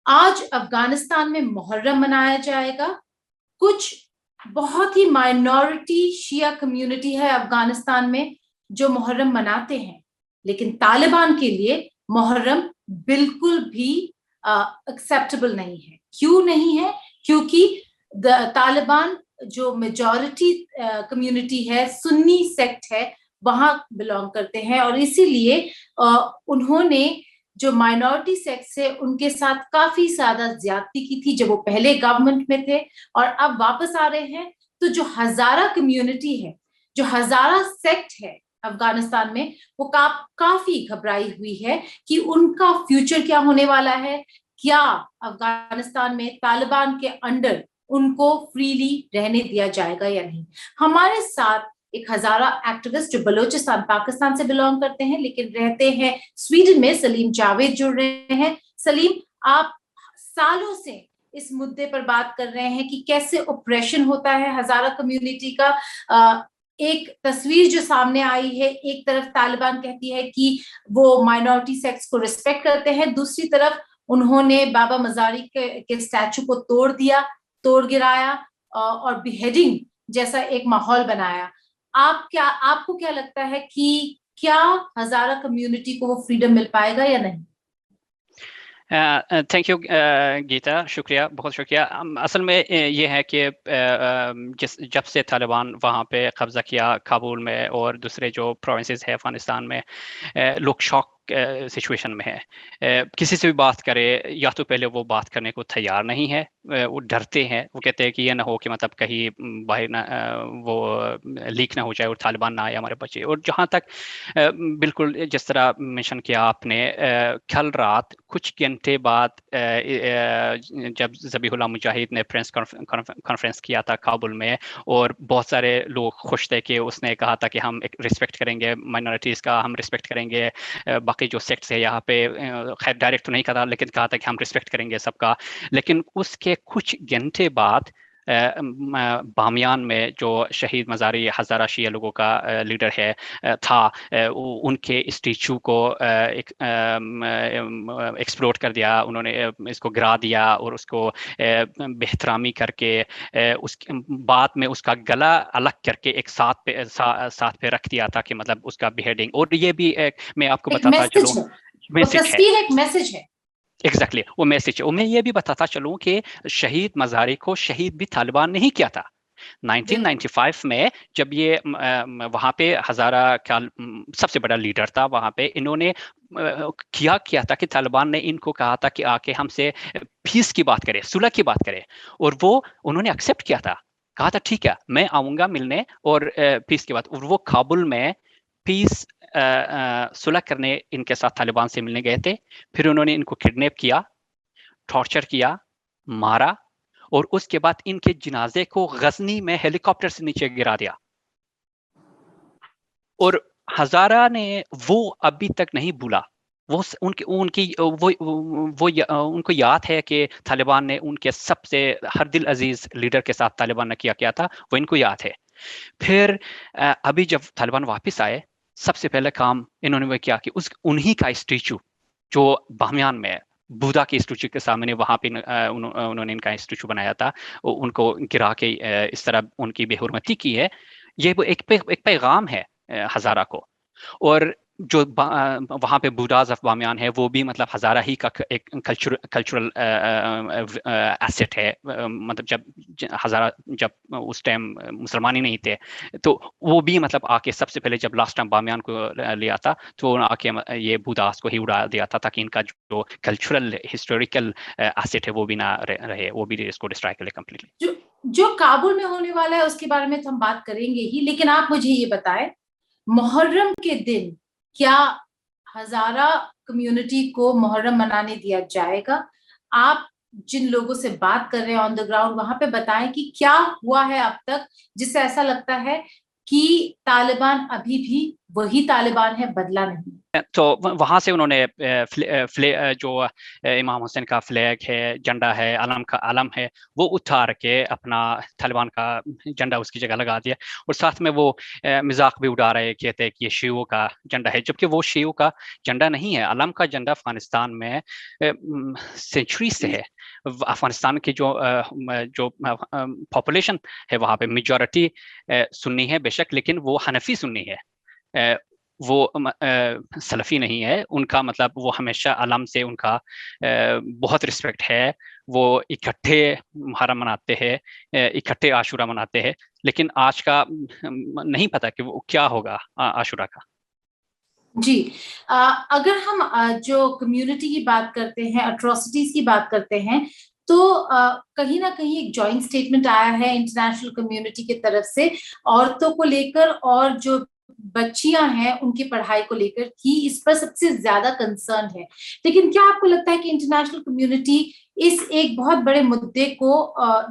آج افغانستان میں محرم منایا جائے گا. کچھ بہت ہی مائنورٹی شیعہ کمیونٹی ہے افغانستان میں جو محرم مناتے ہیں, لیکن طالبان کے لیے محرم بالکل بھی ایکسیپٹیبل نہیں ہے. کیوں نہیں ہے؟ کیونکہ طالبان جو میجورٹی کمیونٹی ہے, سنی سیکٹ ہے, وہاں بلانگ کرتے ہیں, اور اسی لیے انہوں نے جو مائنورٹی سیکٹس ہے ان کے ساتھ کافی زیادہ زیادتی کی تھی جب وہ پہلے گورنمنٹ میں تھے, اور اب واپس آ رہے ہیں. تو جو ہزارہ کمیونٹی ہے, جو ہزارہ سیکٹ ہے افغانستان میں, وہ کافی گھبرائی ہوئی ہے کہ ان کا فیوچر کیا ہونے والا ہے. کیا افغانستان میں طالبان کے انڈر ان کو فریلی رہنے دیا جائے گا یا نہیں. ہمارے ساتھ ایک ہزارہ ایکٹیوسٹ جو بلوچستان پاکستان سے بلانگ کرتے ہیں لیکن رہتے ہیں سویڈن میں, سلیم جاوید جڑ رہے ہیں. سلیم, آپ سالوں سے اس مدعے پر بات کر رہے ہیں کہ کیسے اپریشن ہوتا ہے ہزارہ کمیونٹی کا. ایک تصویر جو سامنے آئی ہے, ایک طرف طالبان کہتی ہے کہ وہ مائنورٹی سیکٹس کو ریسپیکٹ کرتے ہیں, دوسری طرف انہوں نے بابا مزاری کے اسٹیچو کو توڑ گرایا اور بیہیڈنگ جیسا ایک ماحول بنایا. آپ کو کیا لگتا ہے کہ کیا ہزارہ کمیونٹی کو وہ فریڈم مل پائے گا یا نہیں؟ تھینک یو گیتا, شکریہ, بہت شکریہ. اصل میں یہ ہے کہ جب سے طالبان وہاں پہ قبضہ کیا کابل میں اور دوسرے جو پروونسز ہے افغانستان میں, لوگ شوق سچویشن میں ہے. کسی سے بھی بات کرے یا تو پہلے وہ بات کرنے کو تیار نہیں ہے, وہ ڈرتے ہیں, وہ کہتے ہیں کہ یہ نہ ہو کہ مطلب کہیں باہر نہ وہ لیک نہ ہو جائے اور طالبان نہ آئے ہمارے بچے. اور جہاں تک بالکل جس طرح مینشن کیا آپ نے, کل رات کچھ گھنٹے بعد جب ذبیح اللہ مجاہد نے پریس کانفرنس کیا تھا کابل میں, اور بہت سارے لوگ خوش تھے کہ اس نے کہا تھا کہ ہم رسپیکٹ کریں گے مائنورٹیز کا, ہم رسپیکٹ کریں گے باقی جو سیکٹس ہے یہاں پہ, خیر ڈائریکٹ تو نہیں کہا لیکن کہا تھا کہ ہم رسپیکٹ کریں گے سب کا. لیکن اس کے کچھ گھنٹے بعد بامیان میں جو شہید مزاری ہزارہ شیعہ لوگوں کا لیڈر ہے تھا, ان کے اسٹیچو کو ایکسپلوڈ کر دیا, انہوں نے اس کو گرا دیا اور اس کو بے احترامی کر کے اس بعد میں اس کا گلا الگ کر کے ایک ساتھ پہ رکھ دیا تھا کہ مطلب اس کا بیہیڈنگ. اور یہ بھی میں آپ کو بتاتا چلوں, میسج ہے ایگزیکٹلی وہ میسج ہے. اور میں یہ بھی بتاتا چلوں کہ شہید مزاری کو شہید بھی طالبان نہیں کیا تھا. 1995 میں جب یہ وہاں پہ ہزارہ کا سب سے بڑا لیڈر تھا وہاں پہ, انہوں نے کیا تھا کہ طالبان نے ان کو کہا تھا کہ آ کے ہم سے پیس کی بات کرے, صلح کی بات کرے, اور وہ انہوں نے ایکسیپٹ کیا تھا, کہا تھا ٹھیک ہے میں آؤں گا ملنے اور پیس کی بات. اور وہ کابل میں پیس صلح کرنے ان کے ساتھ طالبان سے ملنے گئے تھے. پھر انہوں نے ان کو کڈنیپ کیا, ٹارچر کیا, مارا, اور اس کے بعد ان کے جنازے کو غزنی میں ہیلی کاپٹر سے نیچے گرا دیا. اور ہزارہ نے وہ ابھی تک نہیں بھولا. وہ ان کو یاد ہے کہ طالبان نے ان کے سب سے ہر دل عزیز لیڈر کے ساتھ طالبان نے کیا تھا, وہ ان کو یاد ہے. پھر ابھی جب طالبان واپس آئے, سب سے پہلے کام انہوں نے وہ کیا کہ انہی کا اسٹیچو جو بامیان میں بودا کے اسٹیچو کے سامنے وہاں پہ انہوں نے ان کا اسٹیچو بنایا تھا, ان کو گرا کے اس طرح ان کی بے حرمتی کی ہے. یہ وہ ایک پیغام ہے ہزارہ کو. اور جو وہاں پہ بوداز آف بامیان ہے وہ بھی مطلب ہزارہ ہی کا ایک کلچرل ایسٹ ہے. مطلب جب ہزارہ جب اس ٹائم مسلمان ہی نہیں تھے تو وہ بھی مطلب آ کے سب سے پہلے جب لاسٹ ٹائم بامیان کو لیا تھا تو آ کے یہ بوداز کو ہی اڑا دیا تھا تاکہ ان کا جو کلچرل ہسٹوریکل ایسٹ ہے وہ بھی نہ رہے, وہ بھی اس کو ڈسٹرائے کر لے کمپلیٹلی. جو کابل میں ہونے والا ہے اس کے بارے میں تو ہم بات کریں گے ہی, لیکن آپ مجھے یہ بتائیں محرم کے دن کیا ہزارہ کمیونٹی کو محرم منانے دیا جائے گا؟ آپ جن لوگوں سے بات کر رہے ہیں آن دا گراؤنڈ, وہاں پہ بتائیں کہ کیا ہوا ہے اب تک جس سے ایسا لگتا ہے کہ طالبان ابھی بھی وہی طالبان ہے, بدلا نہیں. تو وہاں سے انہوں نے جو امام حسین کا فلیگ ہے, جھنڈا ہے, علم ہے, وہ اتار کے اپنا طالبان کا جھنڈا اس کی جگہ لگا دیا, اور ساتھ میں وہ مذاق بھی اڑا رہے کہتے ہیں کہ یہ شیعوں کا جھنڈا ہے, جبکہ وہ شیعوں کا جھنڈا نہیں ہے. علم کا جھنڈا افغانستان میں سینچری سے ہے. افغانستان کی جو پاپولیشن ہے وہاں پہ میجورٹی سنی ہے بے شک, لیکن وہ حنفی سنی ہے, وہ سلفی نہیں ہے. ان کا مطلب وہ ہمیشہ علم سے ان کا بہت رسپیکٹ ہے. وہ اکٹھے محرم مناتے ہیں, اکٹھے عاشورہ مناتے ہیں, لیکن آج کا نہیں پتا کہ وہ کیا ہوگا عاشورہ کا. جی, اگر ہم جو کمیونٹی کی بات کرتے ہیں, اٹراسٹیز کی بات کرتے ہیں, تو کہیں نہ کہیں ایک جوائنٹ سٹیٹمنٹ آیا ہے انٹرنیشنل کمیونٹی کی طرف سے عورتوں کو لے کر, اور جو بچیاں ہیں ان کی پڑھائی کو لے کر ہی اس پر سب سے زیادہ کنسرن ہے. لیکن کیا آپ کو لگتا ہے کہ انٹرنیشنل کمیونٹی اس ایک بہت بڑے مدعے کو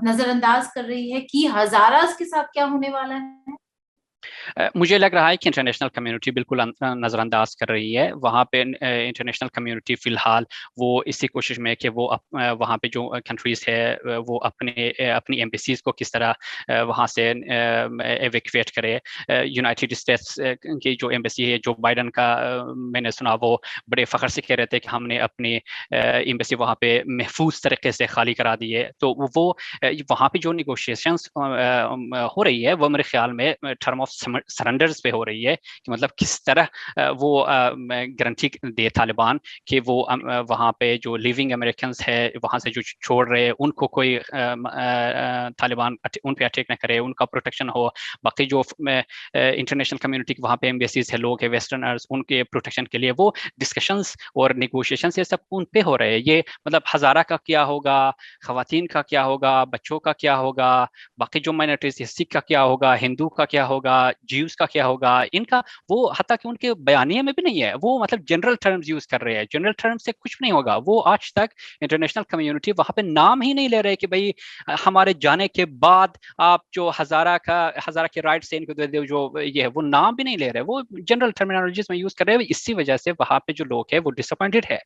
نظر انداز کر رہی ہے کہ ہزاراز کے ساتھ کیا ہونے والا ہے؟ مجھے لگ رہا ہے کہ انٹرنیشنل کمیونٹی بالکل نظر انداز کر رہی ہے. وہاں پہ انٹرنیشنل کمیونٹی فی الحال وہ اسی کوشش میں کہ وہ وہاں پہ جو کنٹریز ہے وہ اپنی ایمبیسیز کو کس طرح وہاں سے ایویکویٹ کرے. یونائٹیڈ اسٹیٹس کی جو ایمبیسی ہے, جو بائیڈن کا میں نے سنا وہ بڑے فخر سے کہہ رہے تھے کہ ہم نے اپنی ایمبیسی وہاں پہ محفوظ طریقے سے خالی کرا دی ہے. تو وہ وہاں پہ جو نیگوشیشنز ہو رہی ہے وہ میرے خیال میں ٹرم آف سرنڈرز پہ ہو رہی ہے, کہ مطلب کس طرح وہ گارنٹی دے طالبان کہ وہ وہاں پہ جو لیونگ امریکنز ہے وہاں سے جو چھوڑ رہے ان کو کوئی طالبان ان پہ اٹیک نہ کرے, ان کا پروٹیکشن ہو. باقی جو انٹرنیشنل کمیونٹی وہاں پہ ایمبیسیز ہے, لوگ ہیں ویسٹرنرز, ان کے پروٹیکشن کے لیے وہ ڈسکشنز اور نیگوشیشنز یہ سب ان پہ ہو رہے ہیں. یہ مطلب ہزارہ کا کیا ہوگا, خواتین کا کیا ہوگا, بچوں کا کیا ہوگا, باقی جو مائنورٹیز, سکھ کا کیا ہوگا, ہندو کا کیا ہوگا, جیوز کا کیا ہوگا, ان کا وہ حتیٰ کہ ان کے بیانیے میں بھی نہیں ہے. وہ مطلب جنرل ٹرمز یوز کر رہے ہیں, جنرل ٹرم سے کچھ نہیں ہوگا. وہ آج تک انٹرنیشنل کمیونٹی وہاں پہ نام ہی نہیں لے رہے کہ بھائی ہمارے جانے کے بعد آپ جو ہزارہ کے رائٹ سے ان کو دے دو, جو یہ ہے وہ نام بھی نہیں لے رہے. وہ جنرل ٹرمینالوجیز میں یوز کر رہے ہیں. اسی وجہ سے وہاں پہ جو لوگ ہیں وہ ڈس اپوائنٹڈ ہے,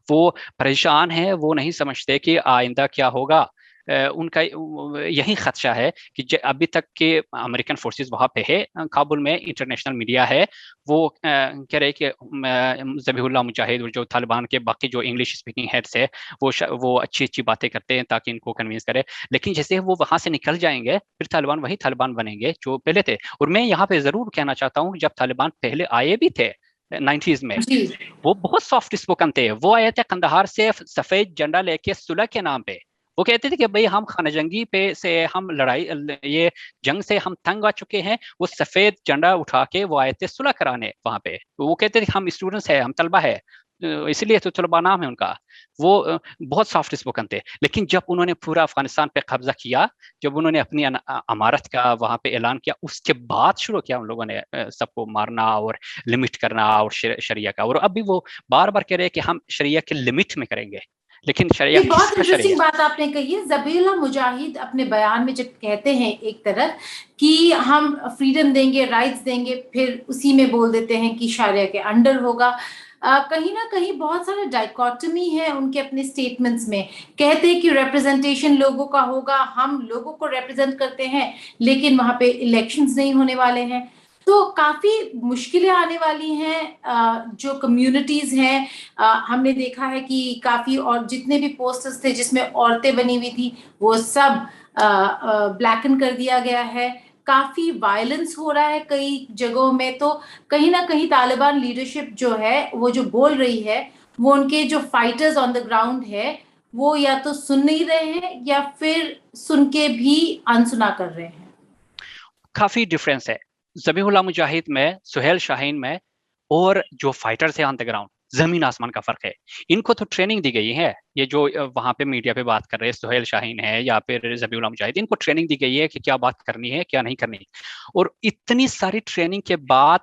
وہ پریشان ہے, وہ نہیں سمجھتے کہ آئندہ کیا ہوگا. ان کا یہی خدشہ ہے کہ ابھی تک کے امریکن فورسز وہاں پہ ہے کابل میں. انٹرنیشنل میڈیا ہے وہ کہہ رہے کہ ذبیح اللہ مجاہد اور جو طالبان کے باقی جو انگلش اسپیکنگ ہیڈس ہے وہ اچھی باتیں کرتے ہیں تاکہ ان کو کنوینس کرے. لیکن جیسے وہ وہاں سے نکل جائیں گے پھر طالبان وہی طالبان بنیں گے جو پہلے تھے. اور میں یہاں پہ ضرور کہنا چاہتا ہوں, جب طالبان پہلے آئے بھی تھے 90s میں, وہ بہت سافٹ اسپوکن تھے. وہ آئے تھے قندھار سے سفید جھنڈا لے کے صلح کے نام پہ. وہ کہتے تھے کہ بھئی ہم خانہ جنگی پہ سے ہم لڑائی, یہ جنگ سے ہم تنگ آ چکے ہیں. وہ سفید جھنڈا اٹھا کے وہ آئے تھے صلح کرانے وہاں پہ. وہ کہتے تھے ہم اسٹوڈنٹس ہیں, ہم طلبہ ہے, اسی لیے تو طلبہ نام ہے ان کا. وہ بہت سافٹ اسپوکن تھے. لیکن جب انہوں نے پورا افغانستان پہ قبضہ کیا, جب انہوں نے اپنی امارت کا وہاں پہ اعلان کیا, اس کے بعد شروع کیا ان لوگوں نے سب کو مارنا اور لمٹ کرنا اور شریعہ کا. اور اب بھی وہ بار بار کہہ رہے کہ ہم شریعہ کے لمٹ میں کریں گے. لیکن شریعہ یہ بہت انٹرسٹنگ بات آپ نے کہی ہے. ذبیح اللہ مجاہد اپنے بیان میں جب کہتے ہیں ایک طرف کہ ہم فریڈم دیں گے, رائٹس دیں گے, پھر اسی میں بول دیتے ہیں کہ شریعہ کے انڈر ہوگا. کہیں نہ کہیں بہت سارے ڈائیکاٹمی ہے ان کے اپنے سٹیٹمنٹس میں. کہتے ہیں کہ ریپرزنٹیشن لوگوں کا ہوگا, ہم لوگوں کو ریپرزینٹ کرتے ہیں, لیکن وہاں پہ الیکشنز نہیں ہونے والے ہیں. تو کافی مشکلیں آنے والی ہیں. جو کمیونٹیز ہیں, ہم نے دیکھا ہے کہ کافی, اور جتنے بھی پوسٹرز تھے جس میں عورتیں بنی ہوئی تھی وہ سب بلیکن کر دیا گیا ہے. کافی وائلنس ہو رہا ہے کئی جگہوں میں. تو کہیں نہ کہیں طالبان لیڈرشپ جو ہے وہ جو بول رہی ہے, وہ ان کے جو فائٹرز آن دا گراؤنڈ ہے وہ یا تو سن نہیں رہے ہیں یا پھر سن کے بھی انسنا کر رہے ہیں. کافی ڈفرینس ہے ذبیح اللہ مجاہد میں, سہیل شاہین میں, اور جو فائٹرز ہیں آن دا گراؤنڈ. زمین آسمان کا فرق ہے. ان کو تو ٹریننگ دی گئی ہے. یہ جو وہاں پہ میڈیا پہ بات کر رہے ہیں سہیل شاہین ہے یا پھر ذبیح اللہ مجاہد, ان کو ٹریننگ دی گئی ہے کہ کیا بات کرنی ہے کیا نہیں کرنی. اور اتنی ساری ٹریننگ کے بعد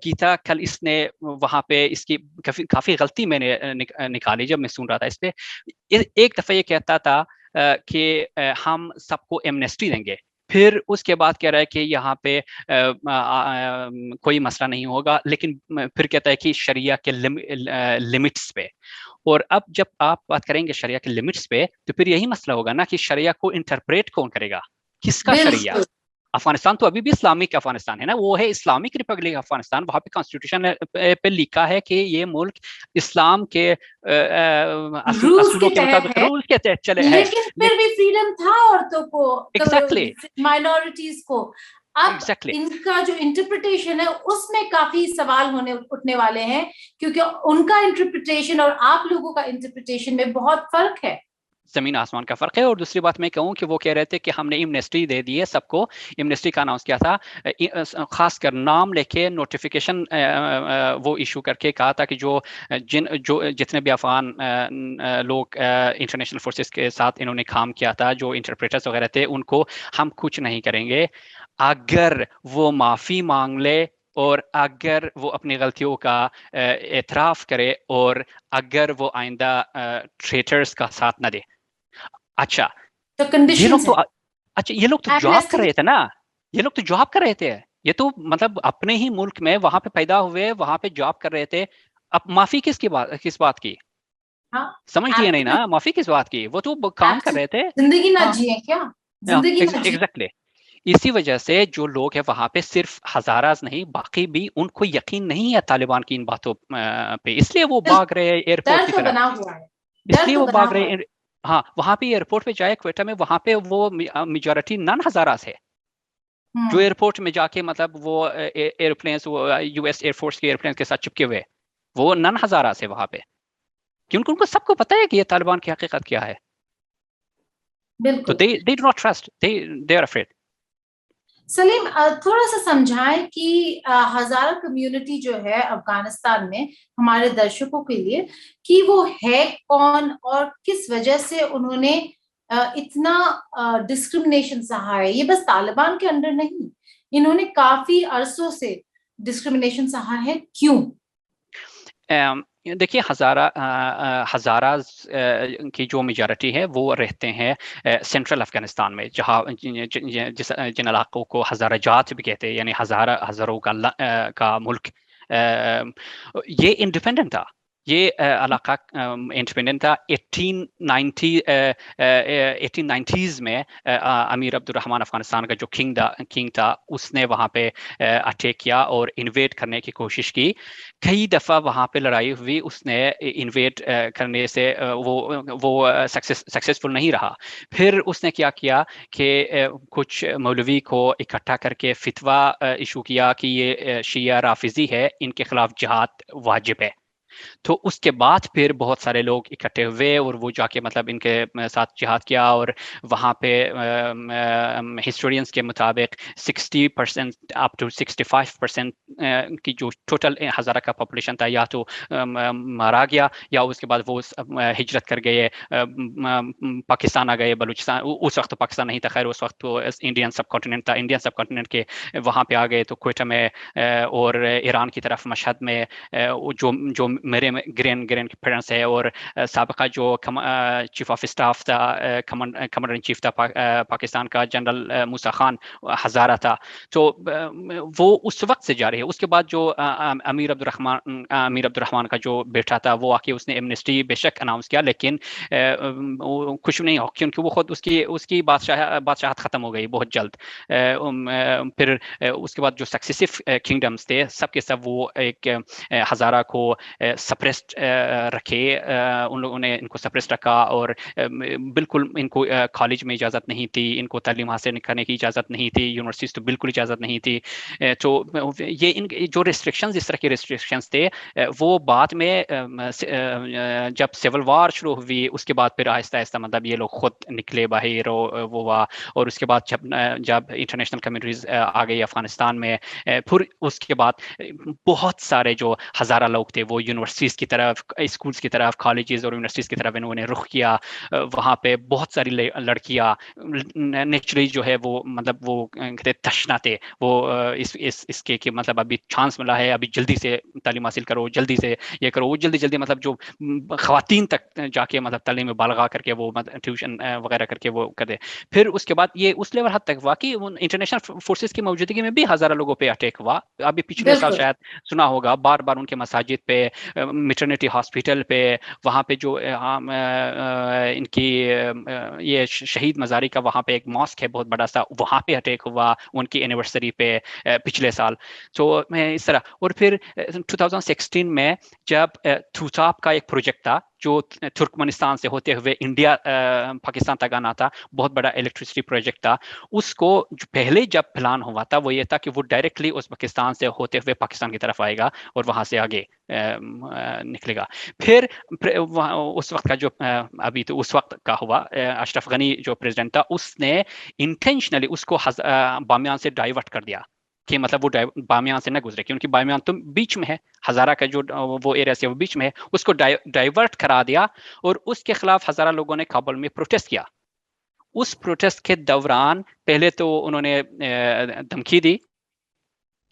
گیتا کل اس نے وہاں پہ اس کی کافی غلطی میں نے نکالی جب میں سن رہا تھا اس پہ. ایک دفعہ یہ کہتا تھا کہ ہم سب کو ایمنیسٹی دیں گے, پھر اس کے بعد کہہ رہا ہے کہ یہاں پہ کوئی مسئلہ نہیں ہوگا، لیکن پھر کہتا ہے کہ شریعہ کے لمٹس پہ. اور اب جب آپ بات کریں گے شریعہ کے لمٹس پہ تو پھر یہی مسئلہ ہوگا نا کہ شریعہ کو انٹرپریٹ کون کرے گا، کس کا شریعہ؟ بالکل افغانستان تو ابھی بھی اسلامک افغانستان ہے نا، وہ ہے اسلامک ریپبلک افغانستان، وہاں پہ کانسٹیٹیوشن پہ لکھا ہے کہ یہ ملک اسلام کے روز اصولوں کے کے تحت مطابق ہے، رول کے تحت چلے ہے. لیکن پھر بھی فریڈم تھا عورتوں کو، ایگزیکٹلی مائنورٹیز کو. اب ایگزیکٹلی ان کا جو انٹرپریٹیشن ہے اس میں کافی سوال اٹھنے والے ہیں، کیونکہ ان کا انٹرپریٹیشن اور آپ لوگوں کا انٹرپریٹیشن میں بہت فرق ہے، زمین آسمان کا فرق ہے. اور دوسری بات میں کہوں کہ وہ کہہ رہے تھے کہ ہم نے ایمنسٹی دے دی ہے سب کو، ایمنسٹی کا اناؤنس کیا تھا، خاص کر نام لے کے نوٹیفیکیشن وہ ایشو کر کے کہا تھا کہ جو جتنے بھی افغان لوگ انٹرنیشنل فورسز کے ساتھ انہوں نے کام کیا تھا، جو انٹرپریٹرز وغیرہ تھے، ان کو ہم کچھ نہیں کریں گے اگر وہ معافی مانگ لے اور اگر وہ اپنی غلطیوں کا اعتراف کرے اور اگر وہ آئندہ ٹریٹرز کا ساتھ نہ دے. اچھا تو یہ لوگ کنڈیشنز تو ہیں. اچھا یہ لوگ تو جاب کر رہے تھے نا، یہ لوگ تو جاب کر رہے تھے، یہ تو مطلب اپنے ہی ملک میں وہاں پہ پیدا ہوئے، وہاں پہ جاب کر رہے تھے. اب معافی کس بات کی؟ سمجھتی نہیں نا، معافی کس بات کی؟ وہ تو کام کر رہے تھے. زندگی نہ ہاں جیے کیا؟ زندگی نہ جیے. ایگزیکٹلی. اسی وجہ سے جو لوگ ہیں وہاں پہ صرف ہزاراز نہیں، باقی بھی ان کو یقین نہیں ہے طالبان کی ان باتوں پہ، اس لیے وہ بھاگ رہے ہیں ایئرپورٹ ڈر کی تو طرف، بنا ہوا ہے، اس ڈر لیے تو وہ بنا بھاگ ہوا رہے ہے. ہیں. ہاں وہاں پہ ایئرپورٹ پہ جائے کوئٹہ میں، وہاں پہ وہ میجورٹی نن ہزاراز ہے جو ایئرپورٹ میں جا کے مطلب وہ ایئرپلینس، یو ایس ایئر فورس کے ایئرپلینس کے ساتھ چپکے ہوئے، وہ نن ہزاراز ہے وہاں پہ، کیونکہ ان کو سب کو پتہ ہے کہ یہ طالبان کی حقیقت کیا ہے. تو بالکل. they do not trust, they are afraid. سلیم تھوڑا سا سمجھائیں کہ ہزارہ کمیونٹی جو ہے افغانستان میں ہمارے درشکوں کے لیے، کہ وہ ہے کون اور کس وجہ سے انہوں نے اتنا ڈسکرمنیشن سہا ہے. یہ بس طالبان کے انڈر نہیں، انہوں نے کافی عرصوں سے ڈسکرمنیشن سہا ہے. کیوں؟ دیکھیے ہزاراز کی جو میجارٹی ہے وہ رہتے ہیں سینٹرل افغانستان میں، جہاں جن علاقوں کو ہزارہ جات بھی کہتے ہیں، یعنی ہزاروں کا ملک. یہ انڈیپینڈنٹ تھا، یہ علاقہ انڈیپینڈنٹ تھا. 1890s میں امیر عبدالرحمان افغانستان کا جو کنگ تھا، اس نے وہاں پہ اٹیک کیا اور انویٹ کرنے کی کوشش کی. کئی دفعہ وہاں پہ لڑائی ہوئی، اس نے انویٹ کرنے سے وہ سکسیسفل نہیں رہا. پھر اس نے کیا کہ کچھ مولوی کو اکٹھا کر کے فتویٰ ایشو کیا کہ یہ شیعہ رافضی ہے، ان کے خلاف جہاد واجب ہے. تو اس کے بعد پھر بہت سارے لوگ اکٹھے ہوئے اور وہ جا کے مطلب ان کے ساتھ جہاد کیا. اور وہاں پہ ہسٹورینس کے مطابق 60% اپ ٹو 65% کی جو ٹوٹل ہزارہ کا پاپولیشن تھا، یا تو مارا گیا یا اس کے بعد وہ ہجرت کر گئے، پاکستان آ گئے، بلوچستان. اس وقت تو پاکستان نہیں تھا، خیر اس وقت تو انڈین سب کانٹیننٹ تھا. انڈین سب کانٹیننٹ کے وہاں پہ آ گئے تو کوئٹہ میں اور ایران کی طرف مشہد میں جو میرے گرین پیرنٹس ہے، اور سابقہ جو چیف آف اسٹاف تھا، کمانڈر ان چیف تھا پاکستان کا، جنرل موسیٰ خان ہزارہ تھا. تو وہ اس وقت سے جاری ہے. اس کے بعد جو امیر عبدالرحمان کا جو بیٹا تھا، وہ آ کے اس نے ایمنسٹی بے شک اناؤنس کیا، لیکن کچھ نہیں ہو، کیونکہ وہ خود اس کی بادشاہت ختم ہو گئی بہت جلد. پھر اس کے بعد جو سکسیسو کنگڈمز تھے سب کے سب وہ ایک ہزارہ کو سپریسڈ رکھے، ان لوگوں نے ان کو سپریسڈ رکھا، اور بالکل ان کو کالج میں اجازت نہیں تھی، ان کو تعلیم حاصل کرنے کی اجازت نہیں تھی، یونیورسٹیز تو بالکل اجازت نہیں تھی. تو یہ ان جو ریسٹرکشنز، اس طرح کے ریسٹرکشنز تھے، وہ بعد میں جب سول وار شروع ہوئی اس کے بعد پھر آہستہ آہستہ مطلب یہ لوگ خود نکلے باہر، اور اس کے بعد جب انٹرنیشنل کمیونٹیز آ گئی افغانستان میں، پھر اس کے بعد بہت سارے جو ہزارہ لوگ تھے وہ یونیورسٹیز کی طرف, اسکولس کی طرف, کالجز اور یونیورسٹیز کی طرف انہوں نے رخ کیا. وہاں پہ بہت ساری لڑکیاں نیچرلی جو ہے وہ مطلب وہ کہتے تشنا تھے وہ اس کے کہ مطلب ابھی چانس ملا ہے, ابھی جلدی سے تعلیم حاصل کرو, جلدی سے یہ کرو. وہ جلدی مطلب جو خواتین تک جا کے مطلب تعلیم بالغاہ کر کے وہ ٹیوشن وغیرہ کر کے وہ کرتے. پھر اس کے بعد یہ اس لیول حد تک واقعی انٹرنیشنل فورسز کی موجودگی میں بھی ہزاروں لوگوں پہ اٹیک ہوا. ابھی پچھلے سال شاید سنا ہوگا, بار بار ان کے مساجد پہ, میٹرنیٹی ہاسپٹل پہ, وہاں پہ جو ان کی یہ شہید مزاری کا وہاں پہ ایک ماسک ہے بہت بڑا سا, وہاں پہ اٹیک ہوا ان کی اینیورسری پہ پچھلے سال. تو اس طرح. اور پھر 2016 میں جب تھوتاپ کا ایک پروجیکٹ تھا جو ترکمنستان سے ہوتے ہوئے انڈیا پاکستان تک آنا تھا, بہت بڑا الیکٹرسٹی پروجیکٹ تھا. اس کو پہلے جب پلان ہوا تھا وہ یہ تھا کہ وہ ڈائریکٹلی ازبکستان سے ہوتے ہوئے پاکستان کی طرف آئے گا اور وہاں سے آگے نکلے گا. پھر اس وقت کا جو ابھی تو اس وقت کا ہوا, اشرف غنی جو پریزیڈنٹ تھا اس نے انٹینشنلی اس کو بامیان سے ڈائیورٹ کر دیا کہ مطلب وہ بامیان سے نہ گزرے, کیونکہ بامیان تو بیچ میں ہے, ہزارہ کا جو وہ ایریا ہے وہ بیچ میں ہے, اس کو ڈائیورٹ کرا دیا. اور اس کے خلاف ہزارہ لوگوں نے کابل میں پروٹیسٹ کیا. اس پروٹیسٹ کے دوران پہلے تو انہوں نے دھمکی دی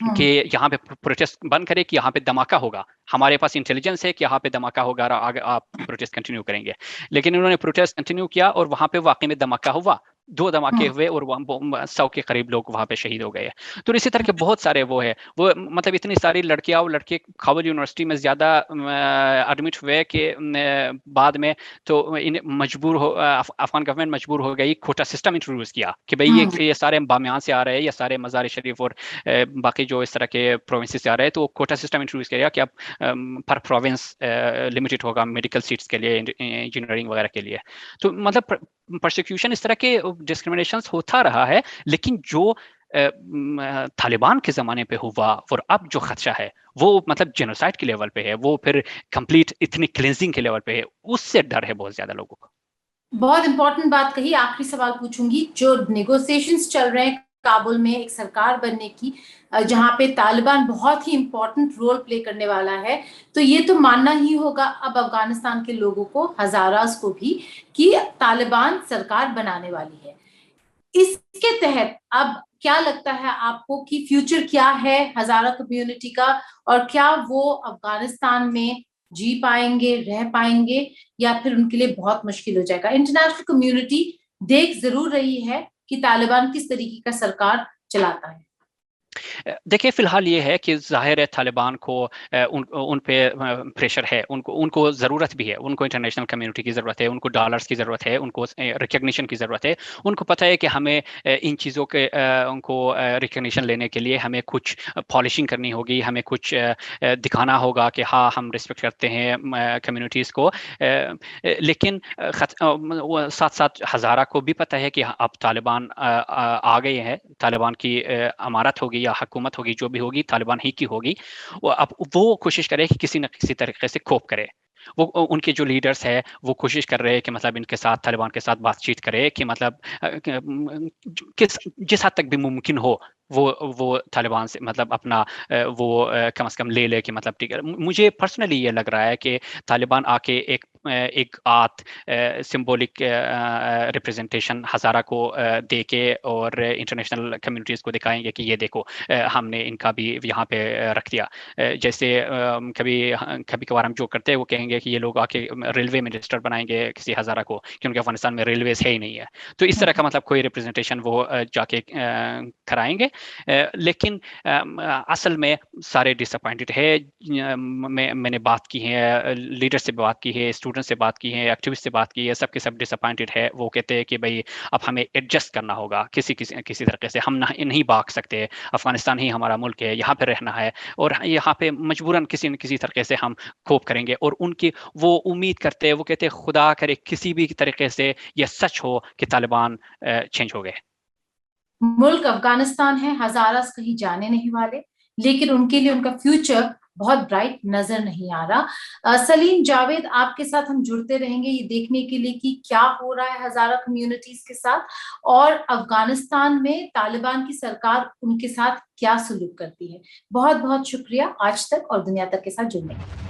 کہ یہاں پہ پروٹیسٹ بند کرے کہ یہاں پہ دھماکہ ہوگا, ہمارے پاس انٹیلیجنس ہے کہ یہاں پہ دھماکہ ہوگا اور آگے آپ پروٹیسٹ کنٹینیو کریں گے. لیکن انہوں نے پروٹیسٹ کنٹینیو کیا اور وہاں پہ واقعی میں دھماکہ ہوا, 2 دھماکے ہوئے اور 100 کے قریب لوگ وہاں پہ شہید ہو گئے. تو اسی طرح کے بہت سارے وہ ہے, وہ مطلب اتنی ساری لڑکیاں اور لڑکے کابل یونیورسٹی میں زیادہ ایڈمٹ ہوئے کہ بعد میں تو مجبور ہو, افغان گورنمنٹ مجبور ہو گئی کوٹا سسٹم انٹروڈیوس کیا کہ بھئی یہ سارے بامیان سے آ رہے ہیں, یہ سارے مزار شریف اور باقی جو اس طرح کے پروونسز سے آ رہے ہیں, تو کوٹا سسٹم انٹروڈیوس کیا کہ اب پر پروونس لمیٹڈ ہوگا میڈیکل سیٹس کے لیے, انجینئرنگ وغیرہ کے لیے. تو مطلب پرسیکیوشن اس طرح کے ڈسکریمنیشنز ہوتا رہا ہے. لیکن جو طالبان کے زمانے پہ ہوا اور اب جو خدشہ ہے وہ مطلب جینوسائڈ کے لیول پہ ہے, وہ پھر کمپلیٹ اتنی کلینزنگ کے لیول پہ ہے, اس سے ڈر ہے بہت زیادہ لوگوں کو. بہت امپورٹنٹ بات کہی. آخری سوال پوچھوں گی, جو نیگوسیشنز چل رہے ہیں کابل میں ایک سرکار بننے کی, جہاں پہ طالبان بہت ہی امپورٹنٹ رول پلے کرنے والا ہے, تو یہ تو ماننا ہی ہوگا اب افغانستان کے لوگوں کو, ہزاراز کو بھی, کہ طالبان سرکار بنانے والی ہے. اس کے تحت اب کیا لگتا ہے آپ کو کہ فیوچر کیا ہے ہزارہ کمیونٹی کا, اور کیا وہ افغانستان میں جی پائیں گے, رہ پائیں گے, یا پھر ان کے لیے بہت مشکل ہو جائے گا؟ انٹرنیشنل کمیونٹی دیکھ ضرور رہی ہے کہ طالبان کس طریقے کا سرکار چلاتا ہے. دیکھیں فی الحال یہ ہے کہ ظاہر ہے طالبان کو ان پہ پریشر ہے, ان کو ضرورت بھی ہے, ان کو انٹرنیشنل کمیونٹی کی ضرورت ہے, ان کو ڈالرز کی ضرورت ہے, ان کو ریکگنیشن کی ضرورت ہے. ان کو پتہ ہے کہ ہمیں ان چیزوں کے ان کو ریکگنیشن لینے کے لیے ہمیں کچھ پالشنگ کرنی ہوگی, ہمیں کچھ دکھانا ہوگا کہ ہاں ہم رسپیکٹ کرتے ہیں کمیونٹیز کو. لیکن ساتھ ساتھ ہزارہ کو بھی پتہ ہے کہ اب طالبان آ گئے ہیں, طالبان کی امارت ہوگی یا حکومت ہوگی, جو بھی ہوگی طالبان ہی کی ہوگی. اب وہ کوشش کرے کہ کسی نہ کسی طریقے سے کوپ کرے. وہ ان کے جو لیڈرز ہیں وہ کوشش کر رہے ہیں کہ مطلب ان کے ساتھ طالبان کے ساتھ بات چیت کرے کہ مطلب جس حد تک بھی ممکن ہو وہ طالبان سے مطلب اپنا وہ کم از کم لے لے کہ مطلب ٹھیک ہے. مجھے پرسنلی یہ لگ رہا ہے کہ طالبان آ کے ایک سمبولک ریپریزنٹیشن ہزارہ کو دے کے اور انٹرنیشنل کمیونٹیز کو دکھائیں گے کہ یہ دیکھو ہم نے ان کا بھی یہاں پہ رکھ دیا. جیسے کبھی کبھار ہم جو کرتے ہیں وہ کہیں گے کہ یہ لوگ آ کے ریلوے منسٹر بنائیں گے کسی ہزارہ کو, کیونکہ افغانستان میں ریلویز ہے ہی نہیں ہے. تو اس طرح کا مطلب کوئی ریپریزنٹیشن وہ جا کے کرائیں گے. لیکن اصل میں سارے ڈس اپوائنٹڈ ہے. میں نے بات کی ہے, لیڈر سے بات کی ہے, اسٹوڈنٹ سے بات کی ہے, ایکٹیوسٹ سے بات کی ہے, سب کے سب ڈس اپوائنٹڈ ہے. وہ کہتے ہیں کہ بھائی اب ہمیں ایڈجسٹ کرنا ہوگا کسی طریقے سے, ہم نہیں بھاگ سکتے, افغانستان ہی ہمارا ملک ہے, یہاں پہ رہنا ہے, اور یہاں پہ مجبوراً کسی نہ کسی طریقے سے ہم کوپ کریں گے. اور ان کی وہ امید کرتے ہیں, وہ کہتے ہیں خدا کرے کسی بھی طریقے سے یہ سچ ہو کہ طالبان چینج ہو گئے. ملک افغانستان ہے, ہزارہ کہیں جانے نہیں والے, لیکن ان کے لیے ان کا فیوچر بہت برائٹ نظر نہیں آ رہا. سلیم جاوید, آپ کے ساتھ ہم جڑتے رہیں گے یہ دیکھنے کے لیے کہ کیا ہو رہا ہے ہزارہ کمیونٹیز کے ساتھ, اور افغانستان میں طالبان کی سرکار ان کے ساتھ کیا سلوک کرتی ہے. بہت بہت شکریہ آج تک اور دنیا تک کے ساتھ جڑنے کے لیے.